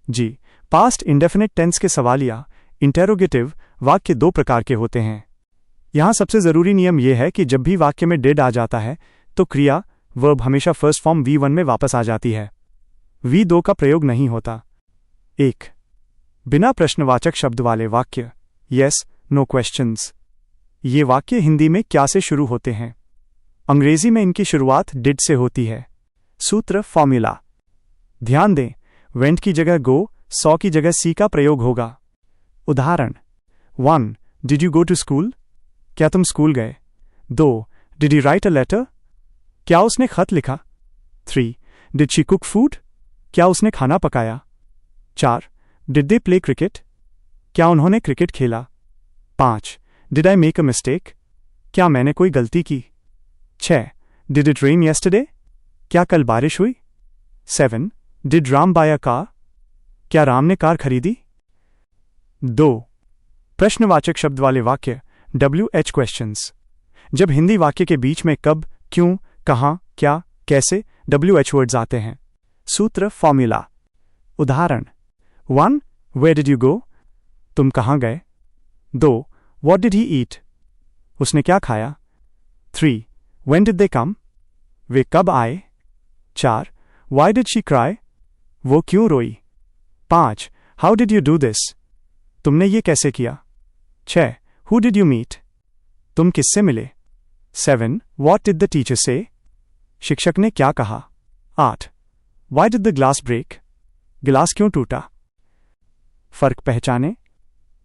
जी। Past indefinite tense के सवालिया interrogative वाक्य दो प्रकार के होते हैं। यहाँ सबसे ज़रूरी नियम यह है कि जब भी वाक्य में डिड आ जाता है तो क्रिया वर्ब हमेशा फर्स्ट फॉर्म V1 में वापस आ जाती है। V2 का प्रयोग नहीं होता। 1. बिना प्रश्नवाचक शब्द वाले वाक्य यस नो क्वेश्चंस। ये वाक्य हिंदी में क्या से शुरू होते हैं? अंग्रेजी में इनकी शुरुआत डिड से होती है। सूत्र फॉर्मूला। ध्यान दें, वेंट की जगह गो, सॉ की जगह सी का प्रयोग होगा। उदाहरण 1. Did you go to school? क्या तुम स्कूल गए? 2. Did you write a letter? क्या उसने खत लिखा? 3. Did she cook food? क्या उसने खाना पकाया? 4. Did they play cricket? क्या उन्होंने क्रिकेट खेला? 5. Did I make a mistake? क्या मैंने कोई गलती की? 6. Did it rain yesterday? क्या कल बारिश हुई? 7. Did Ram buy a car? क्या राम ने कार खरीदी? 2. प्रश्नवाचक शब्द वाले वाक्य WH क्वेश्चंस। जब हिंदी वाक्य के बीच में कब, क्यों, कहाँ, क्या, कैसे WH वर्ड्स आते हैं। सूत्र फॉर्मूला। उदाहरण 1. Where did you go? तुम कहाँ गए? 2. What did he eat? उसने क्या खाया? 3. व्हेन डिड दे कम? वे कब आए? 4. Why did she cry? वो क्यों रोई? 5. How did you do this? तुमने ये कैसे किया? 6. Who did you meet? तुम किससे मिले? 7. व्हाट डिड द टीचर से? शिक्षक ने क्या कहा? 8. Why did the glass break? गिलास क्यों टूटा? फर्क पहचाने।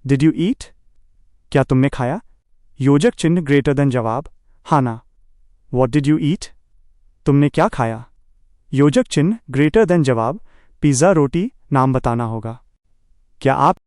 Did you eat? क्या तुमने खाया? योजक चिन्ह ग्रेटर देन जवाब हाँ ना। व्हाट डिड यू ईट? तुमने क्या खाया? योजक चिन्ह ग्रेटर देन जवाब पिज़्ज़ा रोटी नाम बताना होगा। क्या आप